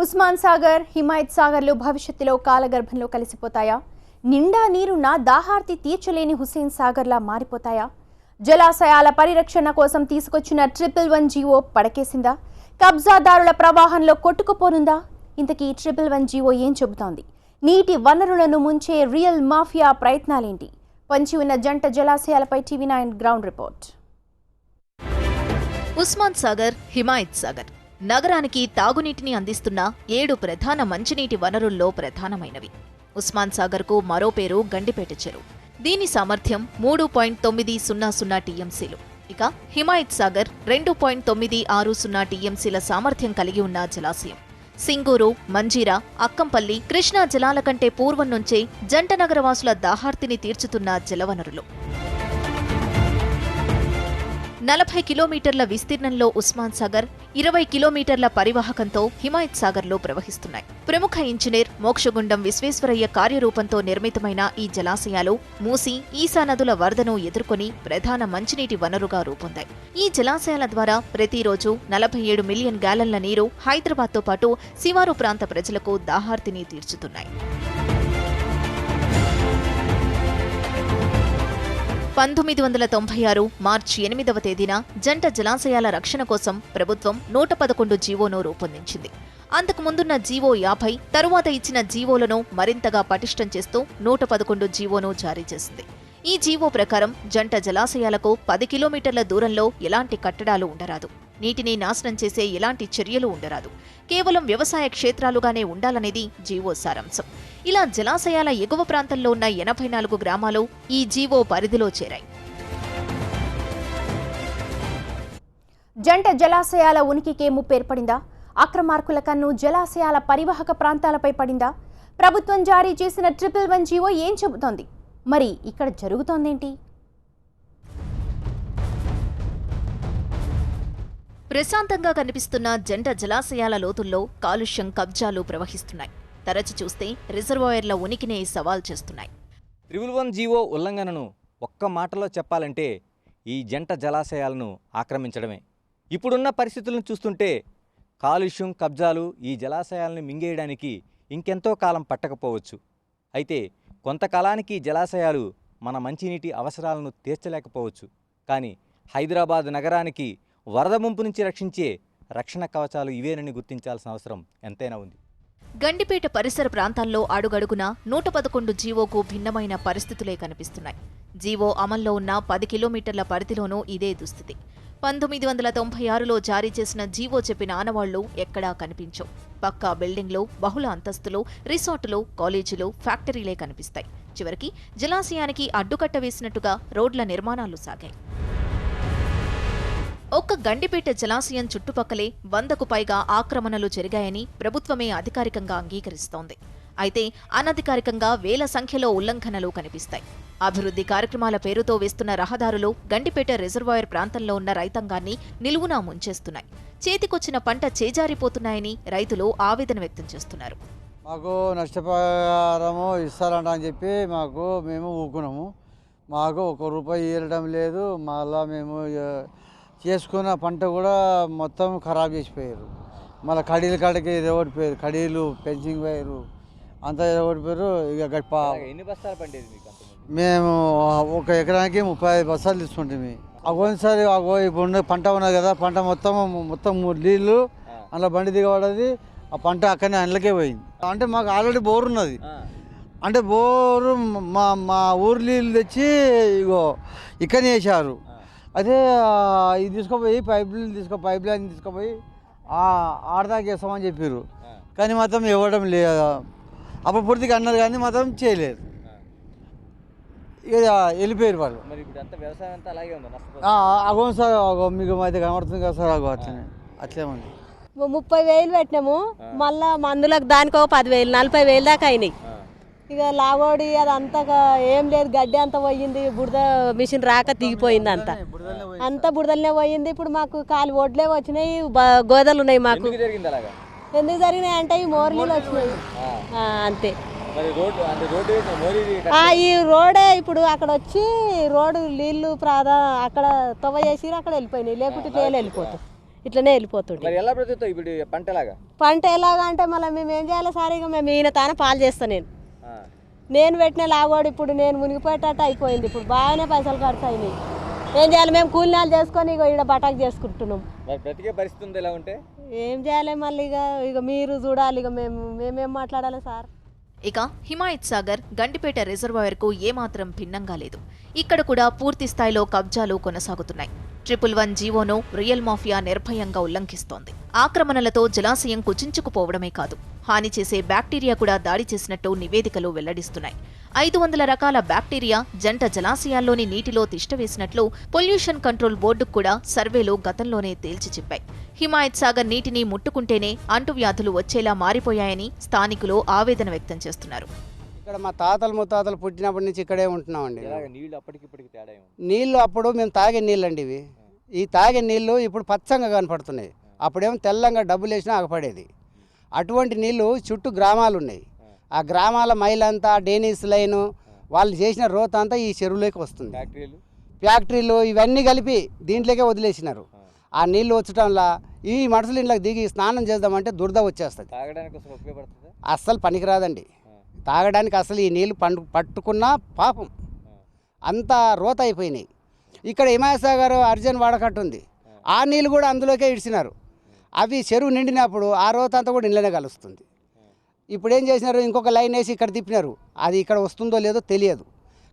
ఉస్మాన్ సాగర్, హిమాయత్ సాగర్లు భవిష్యత్తులో కాలగర్భంలో కలిసిపోతాయా? నిండా నీరున్న దాహార్తి తీర్చలేని హుస్సేన్ సాగర్లా మారిపోతాయా? జలాశయాల పరిరక్షణ కోసం తీసుకొచ్చిన 111 జీవో పడకేసిందా? కబ్జాదారుల ప్రవాహంలో కొట్టుకుపోనుందా? ఇంతకీ 111 జీవో ఏం చెబుతోంది? నీటి వనరులను ముంచే రియల్ మాఫియా ప్రయత్నాలేంటి? పంచి ఉన్న జంట జలాశయాలపై TV nine ground report. Osman Sagar, Himayat Sagar నగరానికి తాగునీటిని అందిస్తున్న 7 ప్రధాన మంచినీటి వనరుల్లో ప్రధానమైనవి. ఉస్మాన్ సాగర్కు మరో పేరు గండిపేట చెరువు. దీని సామర్థ్యం 3.900 టీఎంసీలు. ఇక హిమాయత్ సాగర్ 2.960 టీఎంసీల సామర్థ్యం కలిగి ఉన్న జలాశయం. సింగూరు, మంజీరా, అక్కంపల్లి, కృష్ణా జలాల కంటే పూర్వం నుంచే జంట నగరవాసుల దాహార్తిని తీర్చుతున్న జలవనరులు. 40 కిలోమీటర్ల విస్తీర్ణంలో ఉస్మాన్ సాగర్, 20 కిలోమీటర్ల పరివాహకంతో హిమాయత్ సాగర్లో ప్రవహిస్తున్నాయి. ప్రముఖ ఇంజనీర్ మోక్షగుండం విశ్వేశ్వరయ్య కార్యరూపంతో నిర్మితమైన ఈ జలాశయాలు మూసీ, ఈసా నదుల వరదను ఎదుర్కొని ప్రధాన మంచినీటి వనరుగా రూపొందాయి. ఈ జలాశయాల ద్వారా ప్రతిరోజు 47 మిలియన్ గ్యాలన్ల నీరు హైదరాబాద్తో పాటు శివారు ప్రాంత ప్రజలకు దాహార్తిని తీర్చుతున్నాయి. 1996 మార్చి 8వ తేదీన జంట జలాశయాల రక్షణ కోసం ప్రభుత్వం 111 జీవోను రూపొందించింది. అంతకు ముందున్న జీవో 50, తరువాత ఇచ్చిన జీవోలను మరింతగా పటిష్టం చేస్తూ 111 జీవోను జారీ చేసింది. ఈ జీవో ప్రకారం జంట జలాశయాలకు 10 కిలోమీటర్ల దూరంలో ఎలాంటి కట్టడాలు ఉండరాదు, నీటిని నాశనం చేసే ఎలాంటి చర్యలు ఉండరాదు, కేవలం వ్యవసాయ క్షేత్రాలుగానే ఉండాలనేది జీవో సారాంశం. ఇలా జలాశయాల ఎగువ ప్రాంతంలో ఉన్న 84 గ్రామాలు ఈ జీవో పరిధిలో చేరాయి. జంట జలాశయాల ఉనికికే ముప్పు ఏర్పడిందా? అక్రమార్కుల కన్ను జలాశయాల పరివాహక ప్రాంతాలపై పడిందా? ప్రభుత్వం జారీ చేసిన 111 జీవో ఏం చెబుతోంది? మరి ఇక్కడ జరుగుతోందేంటి? ప్రశాంతంగా కనిపిస్తున్న జంట జలాశయాల లోతుల్లో కాలుష్యం, కబ్జాలు ప్రవహిస్తున్నాయి. తరచి చూస్తే రిజర్వాయర్ల ఉనికినే సవాల్ చేస్తున్నాయి. 111 జీవో ఉల్లంఘనను ఒక్క మాటలో చెప్పాలంటే ఈ జంట జలాశయాలను ఆక్రమించడమే. ఇప్పుడున్న పరిస్థితులను చూస్తుంటే కాలుష్యం, కబ్జాలు ఈ జలాశయాలను మింగేయడానికి ఇంకెంతో కాలం పట్టకపోవచ్చు. అయితే కొంతకాలానికి జలాశయాలు మన మంచినీటి అవసరాలను తీర్చలేకపోవచ్చు. కానీ హైదరాబాద్ నగరానికి వరద ముంపు నుంచి రక్షించే రక్షణ కవచాలు ఇవేనని గుర్తించాల్సిన అవసరం ఎంతైనా ఉంది. గండిపేట పరిసర ప్రాంతాల్లో అడుగడుగునా 111 జీవోకు భిన్నమైన పరిస్థితులే కనిపిస్తున్నాయి. జీవో అమల్లో ఉన్న 10 కిలోమీటర్ల పరిధిలోనూ ఇదే దుస్థితి. 1996లో జారీ చేసిన జీవో చెప్పిన ఆనవాళ్లు ఎక్కడా కనిపించవు. పక్కా బిల్డింగ్లు, బహుళ అంతస్తులు, రిసార్టులు, కాలేజీలు, ఫ్యాక్టరీలే కనిపిస్తాయి. చివరికి జలాశయానికి అడ్డుకట్ట వేసినట్టుగా రోడ్ల నిర్మాణాలు సాగాయి. ఒక్క గండిపేట జలాశయం చుట్టుపక్కలే 100కు పైగా ఆక్రమణలు జరిగాయని ప్రభుత్వమే అధికారికంగా అంగీకరిస్తోంది. అయితే అనధికారికంగా వేల సంఖ్యలో ఉల్లంఘనలు కనిపిస్తాయి. అభివృద్ధి కార్యక్రమాల పేరుతో వేస్తున్న రహదారులు గండిపేట రిజర్వాయర్ ప్రాంతంలో ఉన్న రైతాంగాన్ని నిలువునా ముంచేస్తున్నాయి. చేతికొచ్చిన పంట చేజారిపోతున్నాయని రైతులు ఆవేదన వ్యక్తం చేస్తున్నారు. మాకు నష్టపరిహారము ఇస్తారంట అని చెప్పి మేము ఊకున్నాము. మాకు 1 రూపాయి ఇవ్వడం లేదు. మళ్ళీ మేము చేసుకున్న పంట కూడా మొత్తం ఖరాబ్ చేసిపోయారు. మళ్ళీ కడీలు కాడికి ఓడిపోయారు, కడీలు పెంచింగ్ పోయారు, అంతా ఓడిపోయారు. ఇక ఎన్ని బస్తాలు పండేది మీకు? మేము 1 ఎకరానికి 35 బస్తాలు తీసుకుంటాము. అగోసారి ఇప్పుడు పంట ఉన్నది కదా, పంట మొత్తం నీళ్ళు అందులో బండి దిగబడ్డది. ఆ పంట అక్కడనే అందులోకే పోయింది. అంటే మాకు ఆల్రెడీ బోర్ ఉన్నది. అంటే బోరు మా ఊరు నీళ్ళు తెచ్చి ఇగో ఇక్కడనే వేసారు. అదే ఇది తీసుకుపోయి పైప్ లైన్ తీసుకుపోయి ఆడదాకా వేస్తామని చెప్పారు. కానీ మాత్రం ఇవ్వడం లేదు. అప్పుడు పూర్తిగా అన్నారు కానీ మాత్రం చేయలేదు. ఇక వెళ్ళిపోయారు వాళ్ళు. అగోం సార్, మీకు అయితే కనబడుతుంది కదా సార్, అట్లే ఉంది. 30,000 పెట్టినాము. మళ్ళా మందులకు దానికో 10,000, 40,000 దాకా అయినాయి. ఇక లాగోడి అదంతా ఏం లేదు, గడ్డి అంతా పోయింది. బురద మిషన్ రాక దిగిపోయింది. అంతా బురదలనే పోయింది. ఇప్పుడు మాకు కాలు ఒడ్లే వచ్చినాయి, గోదలు ఉన్నాయి. మాకు ఎందుకు జరిగినాయి అంటే ఈ మోర్లీలు వచ్చినాయి అంతే. ఈ రోడే ఇప్పుడు అక్కడ వచ్చి రోడ్డు నీళ్లు అక్కడ తవ్వ చేసి అక్కడ వెళ్ళిపోయినాయి. లేకుంటే నీళ్ళు వెళ్ళిపోతాయి. ఇట్లనే వెళ్ళిపోతుండే. మరి ఎలా బ్రతుకుతావు ఇప్పుడు పంట ఎలాగా? పంట ఎలాగా అంటే మళ్ళీ మేము ఏం చేయాలి సార్? ఇక మేము ఈయన తాన పాలు చేస్తాను నేను పెట్టిన లాగోడు ఇప్పుడు నేను మునిగిపోయేటట్టు అయిపోయింది. ఇప్పుడు బాగానే పైసలు ఖర్చు అయినాయి. ఏం చేయాలి? మేము కూలినాలు చేసుకొని ఇక ఈడ బటాకు చేసుకుంటున్నాం. మరి బ్రతికే పరిస్థితి ఉంది ఎలా ఉంటే? ఏం చేయాలి మళ్ళీ? ఇక మీరు చూడాలి. ఇక మేమేం మాట్లాడాలి సార్? ఇక హిమాయత్ సాగర్ గండిపేట రిజర్వాయర్కు ఏమాత్రం భిన్నంగా లేదు. ఇక్కడ కూడా పూర్తి స్థాయిలో కబ్జాలు కొనసాగుతున్నాయి. 111 జీవోను రియల్ మాఫియా నిర్భయంగా ఉల్లంఘిస్తోంది. ఆక్రమణలతో జలాశయం కుచించుకుపోవడమే కాదు, హాని చేసే బ్యాక్టీరియా కూడా దాడి చేసినట్టు నివేదికలు వెల్లడిస్తున్నాయి. 500 రకాల బ్యాక్టీరియా జంట జలాశయాల్లోని నీటిలో తిష్టవేసినట్లు పొల్యూషన్ కంట్రోల్ బోర్డుకు కూడా సర్వేలు గతంలోనే తేల్చి చెప్పాయి. హిమాయత్ సాగర్ నీటిని ముట్టుకుంటేనే అంటువ్యాధులు వచ్చేలా మారిపోయాయని స్థానికులు ఆవేదన వ్యక్తం చేస్తున్నారు. ఇక్కడ మా తాతలు ముత్తాతలు పుట్టినప్పటి నుంచి ఇక్కడే ఉంటున్నామండి. నీళ్ళు అప్పటికిప్పటికి తేడా ఏముంది? నీళ్ళు అప్పుడు మేము తాగే నీళ్ళు అండి ఇవి. ఈ తాగే నీళ్ళు ఇప్పుడు పచ్చంగా కనపడుతున్నాయి. అప్పుడేమో తెల్లంగా డబ్బులు వేసినా ఆగపడేది. అటువంటి నీళ్ళు చుట్టూ గ్రామాలు ఉన్నాయి. ఆ గ్రామాల మైలంతా డేనిస్ లైను వాళ్ళు చేసిన రోత అంతా ఈ చెరువులోకి వస్తుంది. ఫ్యాక్టరీలు ఇవన్నీ కలిపి దీంట్లోకే వదిలేసినారు. ఆ నీళ్ళు వచ్చటంలా ఈ మనుషులు ఇంట్లోకి దిగి స్నానం చేద్దామంటే దురద వచ్చేస్తుంది. అస్సలు పనికిరాదండి తాగడానికి. అసలు ఈ నీళ్ళు పట్టుకున్నా పాపం అంతా రోత అయిపోయినాయి. ఇక్కడ హిమాయసాగర్ అర్జున్ వాడకట్టు ఉంది. ఆ నీళ్ళు కూడా అందులోకే ఇడిచినారు. అవి చెరువు నిండినప్పుడు ఆ రోత అంతా కూడా ఇళ్ళనే కలుస్తుంది. ఇప్పుడు ఏం చేసినారు? ఇంకొక లైన్ వేసి ఇక్కడ తిప్పినారు. అది ఇక్కడ వస్తుందో లేదో తెలియదు.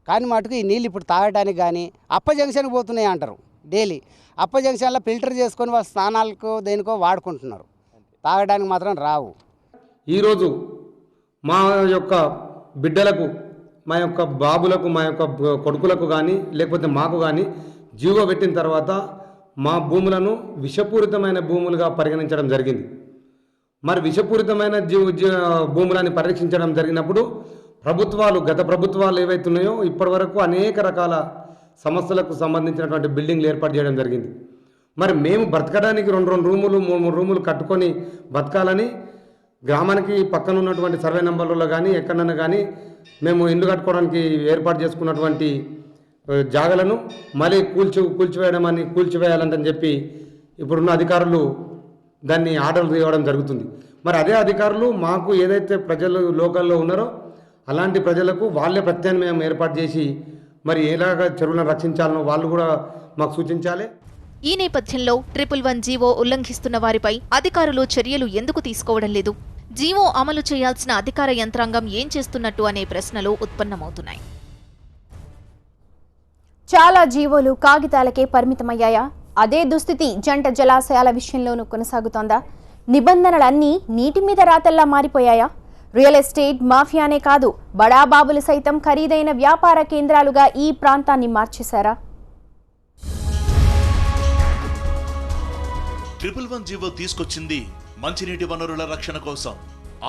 కానీ మటుకు ఈ నీళ్ళు ఇప్పుడు తాగడానికి కానీ అప్ప జంక్షన్కి పోతున్నాయి అంటారు డైలీ. అప్ప జంక్షన్లో ఫిల్టర్ చేసుకొని వాళ్ళ స్నానాలకు దేనికో వాడుకుంటున్నారు. తాగడానికి మాత్రం రావు. ఈరోజు మా యొక్క బిడ్డలకు, మా యొక్క బాబులకు, మా యొక్క కొడుకులకు కానీ లేకపోతే మాకు కానీ జీవో పెట్టిన తర్వాత మా భూములను విషపూరితమైన భూములుగా పరిగణించడం జరిగింది. మరి విషపూరితమైన భూములని పరీక్షించడం జరిగినప్పుడు ప్రభుత్వాలు, గత ప్రభుత్వాలు ఏవైతున్నాయో ఇప్పటి వరకు అనేక రకాల సమస్యలకు సంబంధించినటువంటి బిల్డింగ్లు ఏర్పాటు చేయడం జరిగింది. మరి మేము బ్రతకడానికి 2 రూములు 3 రూములు కట్టుకొని బతకాలని గ్రామానికి పక్కన ఉన్నటువంటి సర్వే నెంబర్లలో కానీ ఎక్కడన్నా కానీ మేము ఇల్లు కట్టుకోవడానికి ఏర్పాటు చేసుకున్నటువంటి జాగలను మళ్ళీ కూల్చివేయాలని చెప్పి ఇప్పుడున్న అధికారులు దాన్ని ఆర్డర్లు ఇవ్వడం జరుగుతుంది. మరి అదే అధికారులు మాకు ఏదైతే ప్రజలు లోకల్లో ఉన్నారో అలాంటి ప్రజలకు వాళ్ళే ప్రత్యామ్నాయం ఏర్పాటు చేసి మరి ఎలాగ చెరువులను రక్షించాలనో వాళ్ళు కూడా మాకు సూచించాలి. ఈ నేపథ్యంలో 111 జీవో ఉల్లంఘిస్తున్న వారిపై అధికారులు చర్యలు ఎందుకు తీసుకోవడం లేదు? జీవో అమలు చేయాల్సిన అధికార యంత్రాంగం ఏం చేస్తున్నట్టు అనే ప్రశ్నలు ఉత్పన్నమవుతున్నాయి. చాలా జీవోలు కాగితాలకే పరిమితమయ్యాయా? అదే దుస్థితి జంట జలాశయాల విషయంలోనూ కొనసాగుతోందా? నిబంధనలన్నీ నీటి మీద రాతల్లా మారిపోయాయా? రియల్ ఎస్టేట్ మాఫియానే కాదు, బడాబాబులు సైతం ఖరీదైన వ్యాపార కేంద్రాలుగా ఈ ప్రాంతాన్ని మార్చేశారా? 111 జీవో తీసుకొచ్చింది మంచినీటి వనరుల రక్షణ కోసం.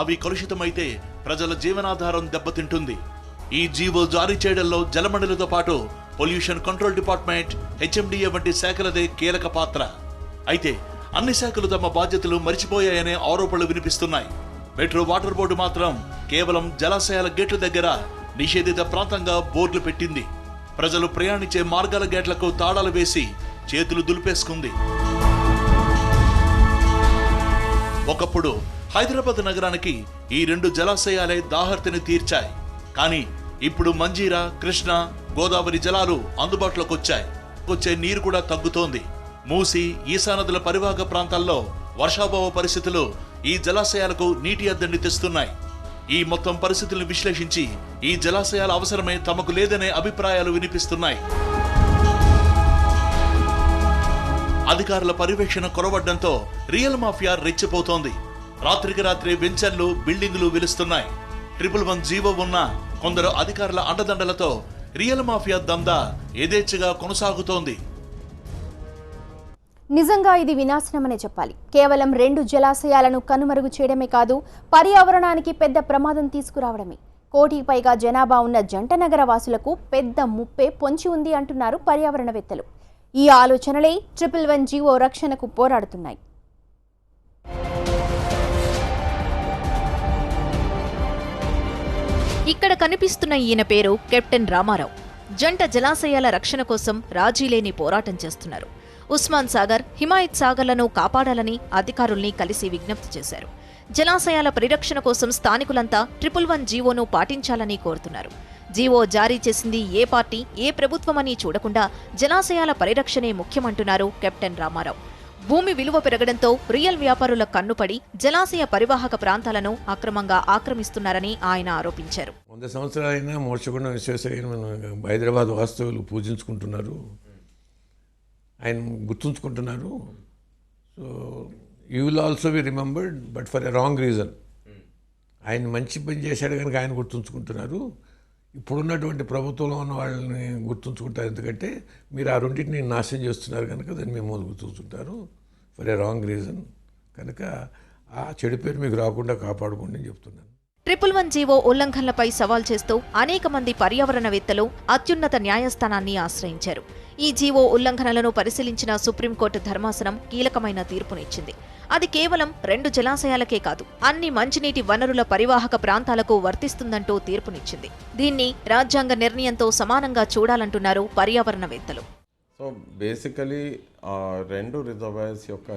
అవి కలుషితమైతే ప్రజల జీవనాధారం దెబ్బతింటుంది. ఈ జీవో జారీ చేయడంలో జలమండలితో పాటు పొల్యూషన్ కంట్రోల్ డిపార్ట్మెంట్, హెచ్ఎండిఏ వంటి శాఖలదే కీలక పాత్ర. అయితే అన్ని శాఖలు తమ బాధ్యతలు మరిచిపోయాయనే ఆరోపణలు వినిపిస్తున్నాయి. మెట్రో వాటర్ బోర్డు మాత్రం కేవలం జలాశయాల గేట్ల దగ్గర నిషేధిత ప్రాంతంగా బోర్డులు పెట్టింది. ప్రజలు ప్రయాణించే మార్గాల గేట్లకు తాళాలు వేసి చేతులు దులిపేసుకుంది. ఒకప్పుడు హైదరాబాద్ నగరానికి ఈ 2 జలాశయాలే దాహర్తిని తీర్చాయి. కానీ ఇప్పుడు మంజీరా, కృష్ణ, గోదావరి జలాలు అందుబాటులోకి వచ్చాయి. వచ్చే నీరు కూడా తగ్గుతోంది. మూసి, ఈశా నదుల పరివాహక ప్రాంతాల్లో వర్షాభావ పరిస్థితులు ఈ జలాశయాలకు నీటి అద్దెని తెస్తున్నాయి. ఈ మొత్తం పరిస్థితులను విశ్లేషించి ఈ జలాశయాల అవసరమే తమకు లేదనే అభిప్రాయాలు వినిపిస్తున్నాయి. అధికారుల పర్యవేక్షణ కొరవడంతో రియల్ మాఫియా రెచ్చిపోతోంది. రాత్రికి రాత్రే వెంచర్లు, బిల్డింగులు వెలుస్తున్నాయి. 111 జీవో ఉన్న కొందరు అధికారుల అండదండలతో రియల్ మాఫియా దందా యథేచ్ఛగా కొనసాగుతోంది. నిజంగా ఇది వినాశనమనే చెప్పాలి. కేవలం 2 జలాశయాలను కనుమరుగు చేయడమే కాదు, పర్యావరణానికి పెద్ద ప్రమాదం తీసుకురావడమే. 1 కోటికి పైగా జనాభా ఉన్న జంట నగర వాసులకు పెద్ద ముప్పే పొంచి ఉంది అంటున్నారు పర్యావరణవేత్తలు. ఈ ఆలోచనలే 111 జీవో రక్షణకు పోరాడుతున్నాయి. ఇక్కడ కనిపిస్తున్న ఈయన పేరు కెప్టెన్ రామారావు. జంట జలాశయాల రక్షణ కోసం రాజీలేని పోరాటం చేస్తున్నారు. ఉస్మాన్ సాగర్, హిమాయత్ సాగర్లను కాపాడాలని అధికారుల్ని కలిసి విజ్ఞప్తి చేశారు. జలాశయాల పరిరక్షణ కోసం స్థానికులంతా 111 జీవోను పాటించాలని కోరుతున్నారు. జీవో జారీ చేసింది ఏ పార్టీ, ఏ ప్రభుత్వమని చూడకుండా జలాశయాల పరిరక్షణే ముఖ్యమంటున్నారు కెప్టెన్ రామారావు. భూమి విలువ పెరగడంతో రియల్ వ్యాపారుల కన్నుపడి జలాశయ పరివాహక ప్రాంతాలను అక్రమంగా ఆక్రమిస్తున్నారని ఆయన ఆరోపించారు. 100 సంవత్సరాలైనా మోర్చకుండా విశ్వేశ్వరయ్య హైదరాబాద్ వాస్తవులు పూజించుకుంటున్నారు, ఆయన గుర్తుంచుకుంటున్నారు. So you will also be remembered, but for a wrong reason. ఆయన మంచి పని చేశాడు కనుక ఆయన గుర్తుంచుకుంటున్నారు. ఇప్పుడున్నటువంటి ప్రభుత్వంలో ఉన్న వాళ్ళని గుర్తుంచుకుంటారు, ఎందుకంటే మీరు ఆ రెండింటిని నాశనం చేస్తున్నారు కనుక దాన్ని మేము గుర్తుంచుకుంటారు ఫర్ ఎ రాంగ్ రీజన్. కనుక ఆ చెడు పేరు మీకు రాకుండా కాపాడుకోండి అని చెప్తున్నాను. 111 జీవో ఉల్లంఘనలపై సవాల్ చేస్తూ అనేక మంది పర్యావరణవేత్తలు అత్యున్నత న్యాయస్థానాన్ని ఆశ్రయించారు. ఈ జీవో ఉల్లంఘనలను పరిశీలించిన సుప్రీంకోర్టు ధర్మాసనం కీలకమైన తీర్పునిచ్చింది. అది కేవలం 2 జలాశయాలకే కాదు, అన్ని మంచినీటి వనరుల పరివాహక ప్రాంతాలకు వర్తిస్తుందంటూ తీర్పునిచ్చింది. దీన్ని రాజ్యాంగ నిర్ణయంతో సమానంగా చూడాలంటున్నారు పర్యావరణవేత్తలు. సో బేసికలీ 2 రిజర్వాయర్స్ యొక్క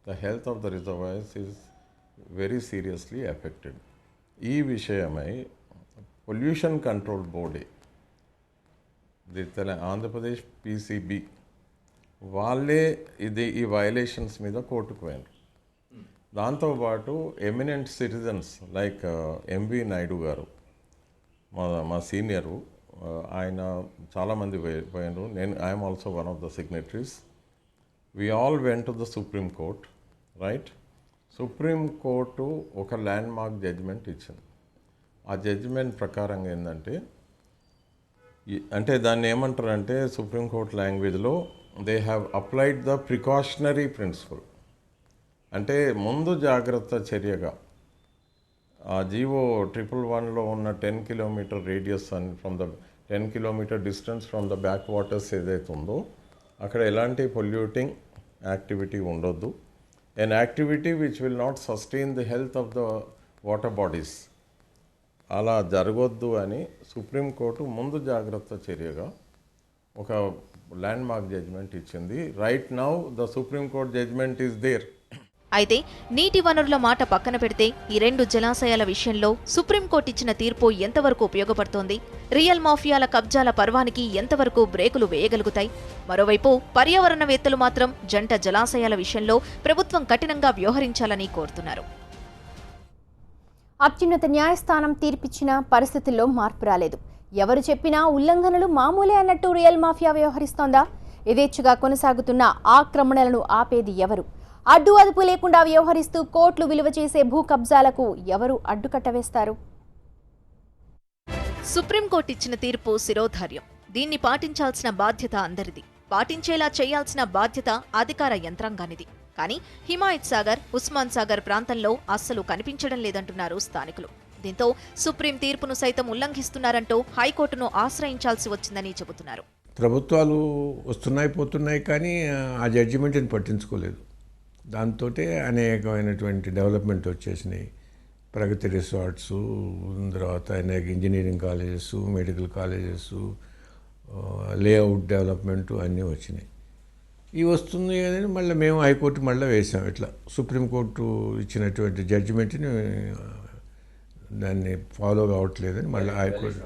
the health of the reservoirs is very seriously affected. ఈ విషయమై పొల్యూషన్ కంట్రోల్ బోర్డే, ఆంధ్రప్రదేశ్ PCB వాళ్ళే ఈ వైలేషన్స్ మీద కోర్టుకు పోయారు. దాంతోపాటు eminent citizens like MV Naidu గారు, మా సీనియరు, ఆయన చాలామంది పోయినారు. I'm also one of the signatories. We all went to the Supreme court, right? Supreme court ఒక ల్యాండ్ మార్క్ జడ్జిమెంట్ ఇచ్చింది. ఆ జడ్జిమెంట్ ప్రకారంగా ఏంటంటే, అంటే దాన్ని ఏమంటారంటే సుప్రీంకోర్టు లాంగ్వేజ్లో they have applied the precautionary principle. అంటే ముందు జాగ్రత్త చర్యగా ఆ జీవో 111లో ఉన్న 10 kilometre radius and from the 10 kilometre distance from the back waters ఏదైతే ఉందో అక్కడ ఎలాంటి పొల్యూటింగ్ యాక్టివిటీ ఉండొద్దు. an activity which will not sustain the health of the water bodies. అలా జరగొద్దు అని సుప్రీంకోర్టు ముందు జాగ్రత్త చర్యగా ఒక ల్యాండ్ మార్క్ జడ్జిమెంట్ ఇచ్చింది. Right now the supreme court judgement is there. అయితే నీటి వనరుల మాట పక్కన పెడితే ఈ 2 జలాశయాల విషయంలో సుప్రీంకోర్టు ఇచ్చిన తీర్పు ఎంతవరకు ఉపయోగపడుతోంది? రియల్ మాఫియాల కబ్జాల పర్వానికి ఎంతవరకు బ్రేకులు వేయగలుగుతాయి? మరోవైపు పర్యావరణవేత్తలు మాత్రం జంట జలాశయాల విషయంలో ప్రభుత్వం కఠినంగా వ్యవహరించాలని కోరుతున్నారు. అత్యున్నత న్యాయస్థానం తీర్పిచ్చిన పరిస్థితుల్లో మార్పు రాలేదు. ఎవరు చెప్పినా ఉల్లంఘనలు మామూలే అన్నట్టు రియల్ మాఫియా వ్యవహరిస్తోందా? యథేచ్ఛగా కొనసాగుతున్న ఆక్రమణలను ఆపేది ఎవరు? అడ్డు అదుపు లేకుండా వ్యవహరిస్తూ కోట్లు విలువ చేసే భూ కబ్జాలకు ఎవరు అడ్డుకట్ట వేస్తారు? సుప్రీంకోర్టు ఇచ్చిన తీర్పు శిరోధార్యం. దీన్ని పాటించాల్సిన బాధ్యత అందరిది. పాటించేలా చేయాల్సిన బాధ్యత అధికార యంత్రాంగానిది. కానీ హిమాయత్ సాగర్, ఉస్మాన్ సాగర్ ప్రాంతంలో అస్సలు కనిపించడం లేదంటున్నారు స్థానికులు. దీంతో సుప్రీం తీర్పును సైతం ఉల్లంఘిస్తున్నారంటూ హైకోర్టును ఆశ్రయించాల్సి వచ్చిందని చెబుతున్నారు. ప్రభుత్వాలు వస్తున్నాయి పోతున్నాయి కానీ ఆ జడ్జిమెంట్ని పట్టించుకోలేదు. దాంతో అనేకమైనటువంటి డెవలప్మెంట్ వచ్చేసినాయి. ప్రగతి రిసార్ట్స్, తర్వాత అనేక engineering colleges, medical colleges, layout development అన్నీ వచ్చినాయి. ఇవి వస్తుంది అని మళ్ళీ మేము హైకోర్టు మళ్ళీ వేసాం. ఇట్లా సుప్రీంకోర్టు ఇచ్చినటువంటి జడ్జిమెంట్ని దాన్ని ఫాలో కావట్లేదని మళ్ళీ హైకోర్టు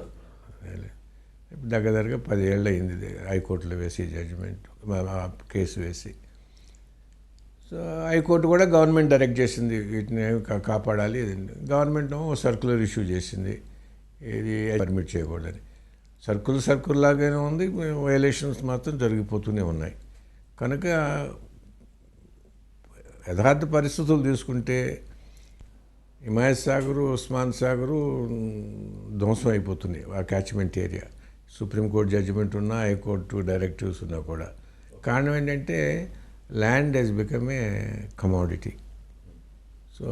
దగ్గరగా 10 ఏళ్ళు అయింది హైకోర్టులో వేసి జడ్జిమెంట్ కేసు వేసి. సో హైకోర్టు కూడా గవర్నమెంట్ డైరెక్ట్ చేసింది వీటిని కాపాడాలి. గవర్నమెంట్ సర్కులర్ ఇష్యూ చేసింది, ఇది పర్మిట్ చేయకూడదని. సర్కుల్ లాగానే ఉంది, వైలేషన్స్ మాత్రం జరిగిపోతూనే ఉన్నాయి. కనుక యథార్థ పరిస్థితులు తీసుకుంటే హిమాయత్ సాగరు, ఉస్మాన్ సాగరు ధ్వంసం అయిపోతున్నాయి. ఆ క్యాచ్మెంట్ ఏరియా సుప్రీంకోర్టు జడ్జిమెంట్ ఉన్నా, హైకోర్టు డైరెక్టివ్స్ ఉన్నా కూడా. కారణం ఏంటంటే land has become a commodity. So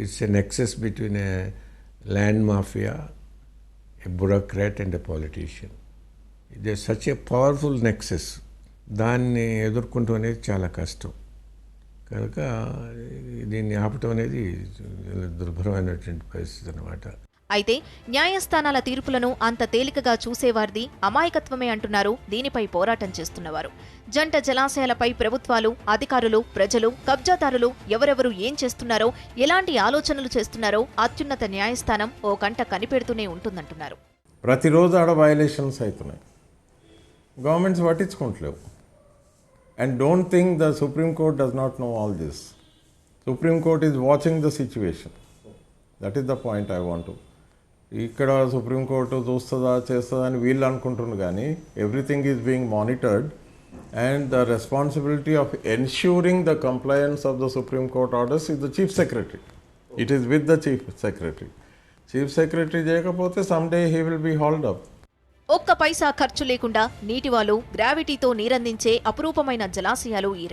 it's a nexus between a land mafia, a bureaucrat and a politician. It is such a powerful nexus. దాన్ని ఎదుర్కొంటూ అనేది చాలా కష్టం. కనుక దీన్ని ఆపటం అనేది దుర్భరమైనటువంటి పరిస్థితి అన్నమాట. అయితే న్యాయస్థానాల తీర్పులను అంత తేలికగా చూసేవారిది అమాయకత్వమే అంటున్నారు దీనిపై పోరాటం చేస్తున్నవారు. జంట జలాశయాలపై ప్రభుత్వాలు, అధికారులు, ప్రజలు, కబ్జాదారులు ఎవరెవరు ఏం చేస్తున్నారో, ఎలాంటి ఆలోచనలు చేస్తున్నారో అత్యున్నత న్యాయస్థానం ఓ కంట కనిపెడుతూనే ఉంటుందంటున్నారు. ప్రతిరోజు ఆడ వయలేషన్స్ అవుతున్నాయి, గవర్నమెంట్స్ పట్టించుకోవట్లేవు. And don't think the Supreme Court does not know all this. Supreme Court is watching the situation. That is the point I want to. ఇక్కడ సుప్రీంకోర్టు చూస్తుందా చేస్తుందా అని వీళ్ళు అనుకుంటున్నారు, కానీ everything is being monitored and the responsibility of ensuring the compliance of the Supreme Court orders is the chief secretary. It is with the chief secretary. Chief secretary చేయకపోతే someday he will be hauled up. ఒక్క పైసా ఖర్చు లేకుండా నీటివాలు, గ్రావిటీతో నీరందించే అపురూపమైన జలాశయాలు ఈ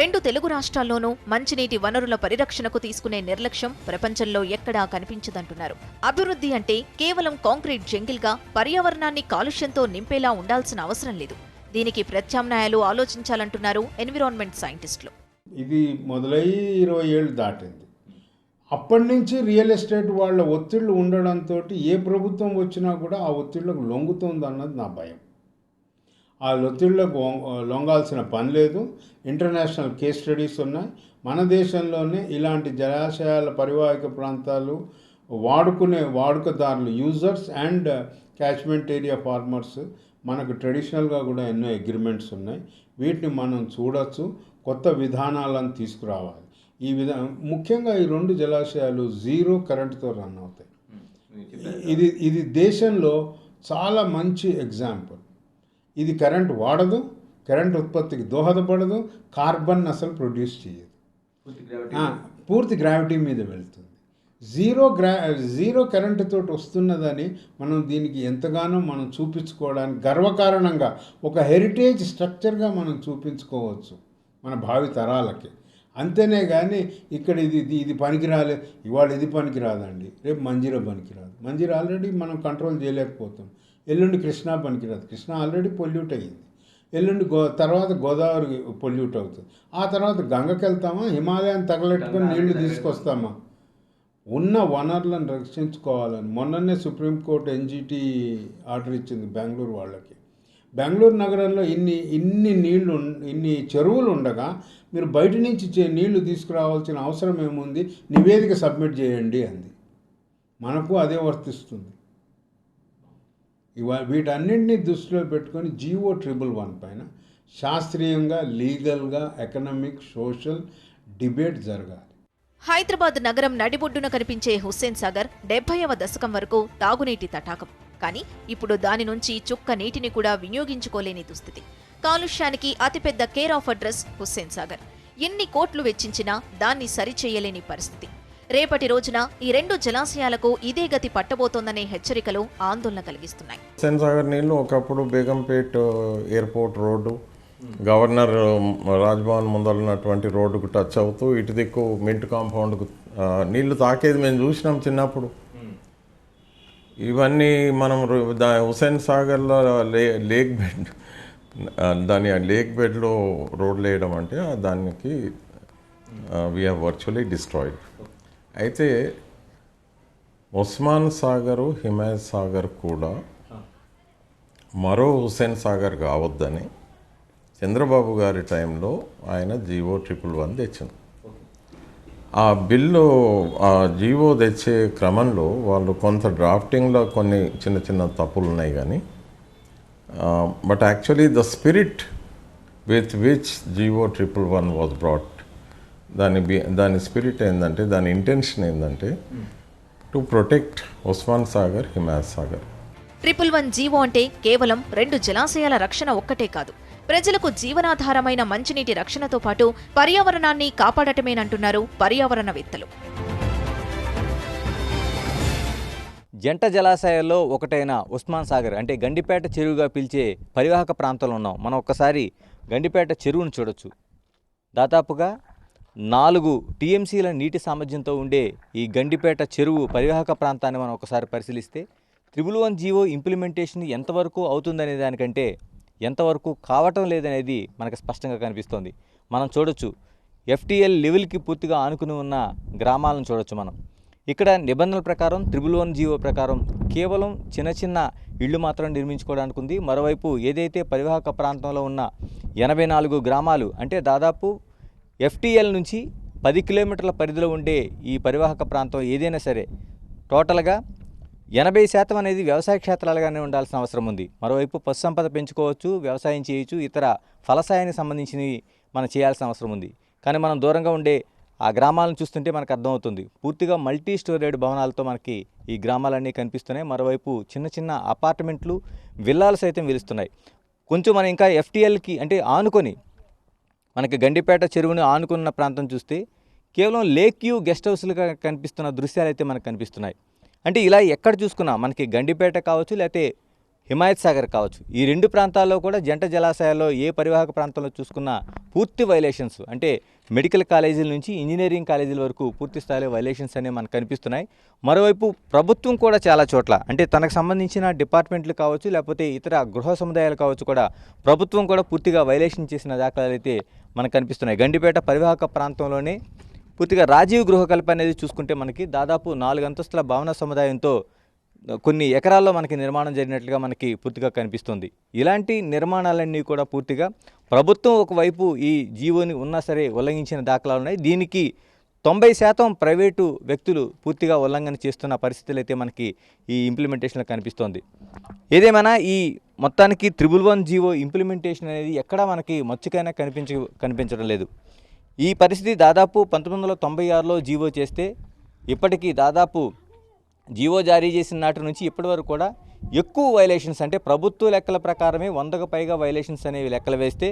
రెండు తెలుగు రాష్ట్రాల్లోనూ మంచినీటి వనరుల పరిరక్షణకు తీసుకునే నిర్లక్ష్యం ప్రపంచంలో ఎక్కడా కనిపించదంటున్నారు. అభివృద్ధి అంటే కేవలం కాంక్రీట్ జంగిల్గా పర్యావరణాన్ని కాలుష్యంతో నింపేలా ఉండాల్సిన అవసరం లేదు. దీనికి ప్రత్యామ్నాయాలు ఆలోచించాలంటున్నారు ఎన్విరాన్మెంట్ సైంటిస్టులు. ఇది మొదలై 20 ఏళ్ళు దాటింది. అప్పటి నుంచి రియల్ ఎస్టేట్ వాళ్ళ ఒత్తిళ్లు ఉండడంతో ఏ ప్రభుత్వం వచ్చినా కూడా ఆ ఒత్తిళ్లకు లొంగుతుంది అన్నది నా భయం. ఆ ఒత్తిళ్లకు లొంగాల్సిన పని లేదు. ఇంటర్నేషనల్ కేస్ స్టడీస్ ఉన్నాయి. మన దేశంలోనే ఇలాంటి జలాశయాల పరివాహక ప్రాంతాలు వాడుకదారులు, users and catchment area farmers, మనకు ట్రెడిషనల్గా కూడా ఎన్నో అగ్రిమెంట్స్ ఉన్నాయి. వీటిని మనం చూడొచ్చు, కొత్త విధానాలను తీసుకురావాలి. ముఖ్యంగా ఈ 2 జలాశయాలు 0 కరెంటుతో రన్ అవుతాయి. ఇది దేశంలో చాలా మంచి ఎగ్జాంపుల్. ఇది కరెంట్ వాడదు, కరెంట్ ఉత్పత్తికి దోహదపడదు, కార్బన్ అసలు ప్రొడ్యూస్ చేయదు, పూర్తి గ్రావిటీ మీద వెళ్తుంది. జీరో కరెంటుతో వస్తున్నదని మనం దీనికి ఎంతగానో మనం చూపించుకోవడానికి గర్వకారణంగా ఒక హెరిటేజ్ స్ట్రక్చర్గా మనం చూపించుకోవచ్చు మన భావి తరాలకి. అంతేనే కానీ ఇక్కడ ఇది పనికిరాలే, ఇవాళ ఇది పనికిరాదండి, రేపు మంజీరా పనికిరాదు. మంజీరా ఆల్రెడీ మనం కంట్రోల్ చేయలేకపోతాం. ఎల్లుండి కృష్ణా పనికిరాదు, కృష్ణా ఆల్రెడీ పొల్యూట్ అయ్యింది. ఎల్లుండి తర్వాత గోదావరి పొల్యూట్ అవుతుంది. ఆ తర్వాత గంగకి వెళ్తామా, హిమాలయాన్ని తగలెట్టుకొని నీళ్లు తీసుకొస్తామా? ఉన్న వనరులను రక్షించుకోవాలని మొన్ననే సుప్రీంకోర్టు ఎన్జిటి ఆర్డర్ ఇచ్చింది బెంగళూరు వాళ్ళకి. బెంగళూరు నగరంలో ఇన్ని చెరువులు ఉండగా మీరు బయట నుంచి నీళ్లు తీసుకురావాల్సిన అవసరం ఏముంది, నివేదిక సబ్మిట్ చేయండి అంది. మనకు అదే వర్తిస్తుంది. వీటన్నింటినీ దృష్టిలో పెట్టుకొని GO 111 పైన శాస్త్రీయంగా, లీగల్గా, ఎకనామిక్, సోషల్ డిబేట్ జరగాలి. హైదరాబాద్ నగరం నడిబొడ్డున కనిపించే హుస్సేన్ సాగర్ 70వ దశకం వరకు తాగునీటి తటాకం. కానీ ఇప్పుడు దాని నుంచి చుక్క నీటిని కూడా వినియోగించుకోలేని దుస్థితి. కాలుష్యానికి అతిపెద్ద care of address Hussain Sagar. ఎన్ని కోట్లు వెచ్చించినా దాన్ని సరిచేయలేని పరిస్థితి. రేపటి రోజున ఈ 2 జలాశయాలకు ఇదే గతి పట్టబోతోందనే హెచ్చరికలు ఆందోళన కలిగిస్తున్నాయి. హుస్సేన్ సాగర్ నీళ్లు ఒకప్పుడు Begumpet airport road, governor Raj Bhavan ముందరున్నటువంటి రోడ్డుకు టచ్ అవుతూ ఇటు దిక్కు మింట్ కాంపౌండ్కు నీళ్లు తాకేది మేము చూసినాం చిన్నప్పుడు. ఇవన్నీ మనం హుస్సేన్ సాగర్లో లేక్ బెడ్, దాని లేక్ బెడ్లో రోడ్లు వేయడం అంటే దానికి వీ హ్యావ్ వర్చువలీ డిస్ట్రాయిడ్. అయితే ఉస్మాన్ సాగరు, హిమాయత్ సాగర్ కూడా మరో హుస్సేన్ సాగర్ కావద్దని చంద్రబాబు గారి టైంలో ఆయన GO 111 తెచ్చింది. ఆ బిల్లు, ఆ జీవో తెచ్చే క్రమంలో వాళ్ళు కొంత డ్రాఫ్టింగ్లో కొన్ని చిన్న తప్పులు ఉన్నాయి, కానీ but actually the spirit with which GO 111 was brought, దాని స్పిరిట్ ఏంటంటే, దాని ఇంటెన్షన్ ఏంటంటే to protect Osman Sagar, Himayat Sagar. 111 GO అంటే కేవలం 2 జలాశయాల రక్షణ ఒక్కటే కాదు, ప్రజలకు జీవనాధారమైన మంచినీటి రక్షణతో పాటు పర్యావరణాన్ని కాపాడటమేనంటున్నారు పర్యావరణవేత్తలు. జంట జలాశయాల్లో ఒకటైన ఉస్మాన్ సాగర్ అంటే గండిపేట చెరువుగా పిలిచే పరివాహక ప్రాంతంలో ఉన్నాం. మనం ఒక్కసారి గండిపేట చెరువును చూడొచ్చు. దాదాపుగా 4 TMCల నీటి సామర్థ్యంతో ఉండే ఈ గండిపేట చెరువు పరివాహక ప్రాంతాన్ని మనం ఒకసారి పరిశీలిస్తే 111 జీవో ఇంప్లిమెంటేషన్ ఎంతవరకు అవుతుందనే దానికంటే ఎంతవరకు కావటం లేదనేది మనకు స్పష్టంగా కనిపిస్తోంది. మనం చూడొచ్చు, FTL లెవెల్కి పూర్తిగా ఆనుకుని ఉన్న గ్రామాలను చూడొచ్చు మనం. ఇక్కడ నిబంధనల ప్రకారం 111 జీవో ప్రకారం కేవలం చిన్న చిన్న ఇళ్ళు మాత్రం నిర్మించుకోవడానికి ఉంది. మరోవైపు ఏదైతే పరివాహక ప్రాంతంలో ఉన్న 84 గ్రామాలు అంటే దాదాపు FTL నుంచి 10 కిలోమీటర్ల పరిధిలో ఉండే ఈ పరివాహక ప్రాంతం ఏదైనా సరే టోటల్గా 80% అనేది వ్యవసాయ క్షేత్రాలుగానే ఉండాల్సిన అవసరం ఉంది. మరోవైపు పశు సంపద పెంచుకోవచ్చు, వ్యవసాయం చేయొచ్చు, ఇతర ఫలసాయానికి సంబంధించినవి మనం చేయాల్సిన అవసరం ఉంది. కానీ మనం దూరంగా ఉండే ఆ గ్రామాలను చూస్తుంటే మనకు అర్థమవుతుంది. పూర్తిగా మల్టీ స్టోరేడ్ భవనాలతో మనకి ఈ గ్రామాలన్నీ కనిపిస్తున్నాయి. మరోవైపు చిన్న చిన్న అపార్ట్మెంట్లు, విల్లాలు సైతం వెలుస్తున్నాయి. కొంచెం మనం ఇంకా FTLకి అంటే ఆనుకొని మనకి గండిపేట చెరువును ఆనుకున్న ప్రాంతం చూస్తే కేవలం లేక్ వ్యూ గెస్ట్ హౌస్లుగా కనిపిస్తున్న దృశ్యాలు అయితే మనకు కనిపిస్తున్నాయి. అంటే ఇలా ఎక్కడ చూసుకున్నా మనకి గండిపేట కావచ్చు, లేకపోతే హిమాయత్ సాగర్ కావచ్చు, ఈ రెండు ప్రాంతాల్లో కూడా జంట జలాశయాల్లో ఏ పరివాహక ప్రాంతంలో చూసుకున్నా పూర్తి వైలేషన్స్ అంటే మెడికల్ కాలేజీల నుంచి ఇంజనీరింగ్ కాలేజీల వరకు పూర్తి స్థాయిలో వైలేషన్స్ అనేవి మనకు కనిపిస్తున్నాయి. మరోవైపు ప్రభుత్వం కూడా చాలా చోట్ల అంటే తనకు సంబంధించిన డిపార్ట్మెంట్లు కావచ్చు, లేకపోతే ఇతర గృహ సముదాయాలు కావచ్చు కూడా ప్రభుత్వం కూడా పూర్తిగా వైలేషన్ చేసిన దాఖలాలు అయితే మనకు కనిపిస్తున్నాయి. గండిపేట పరివాహక ప్రాంతంలోనే పూర్తిగా రాజీవ్ గృహకల్ప అనేది చూసుకుంటే మనకి దాదాపు 4 అంతస్తుల భవన సముదాయంతో కొన్ని ఎకరాల్లో మనకి నిర్మాణం జరిగినట్లుగా మనకి పూర్తిగా కనిపిస్తుంది. ఇలాంటి నిర్మాణాలన్నీ కూడా పూర్తిగా ప్రభుత్వం ఒకవైపు ఈ జీవోని ఉన్నా సరే ఉల్లంఘించిన దాఖలాలు ఉన్నాయి. దీనికి 90% ప్రైవేటు వ్యక్తులు పూర్తిగా ఉల్లంఘన చేస్తున్న పరిస్థితులు అయితే మనకి ఈ ఇంప్లిమెంటేషన్లో కనిపిస్తోంది. ఏదేమైనా ఈ మొత్తానికి 111 జీవో ఇంప్లిమెంటేషన్ అనేది ఎక్కడా మనకి మచ్చుకైనా కనిపించడం లేదు. ఈ పరిస్థితి దాదాపు 1996లో జీవో చేస్తే ఇప్పటికీ దాదాపు జీవో జారీ చేసిన నాటి నుంచి ఇప్పటి వరకు కూడా ఎక్కువ వైలేషన్స్ అంటే ప్రభుత్వ లెక్కల ప్రకారమే 100కు పైగా వైలేషన్స్ అనేవి లెక్కలు వేస్తే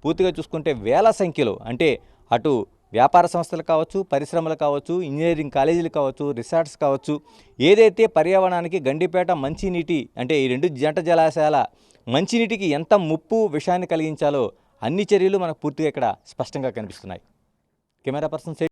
పూర్తిగా చూసుకుంటే వేల సంఖ్యలో అంటే అటు వ్యాపార సంస్థలు కావచ్చు, పరిశ్రమలు కావచ్చు, ఇంజనీరింగ్ కాలేజీలు కావచ్చు, రిసార్ట్స్ కావచ్చు, ఏదైతే పర్యావరణానికి గండిపేట మంచినీటి అంటే ఈ రెండు జంట జలాశయాల మంచినీటికి ఎంత ముప్పు విషయాన్ని కలిగించాలో అన్ని చర్యలు మనకు పూర్తిగా ఇక్కడ స్పష్టంగా కనిపిస్తున్నాయి. Camera person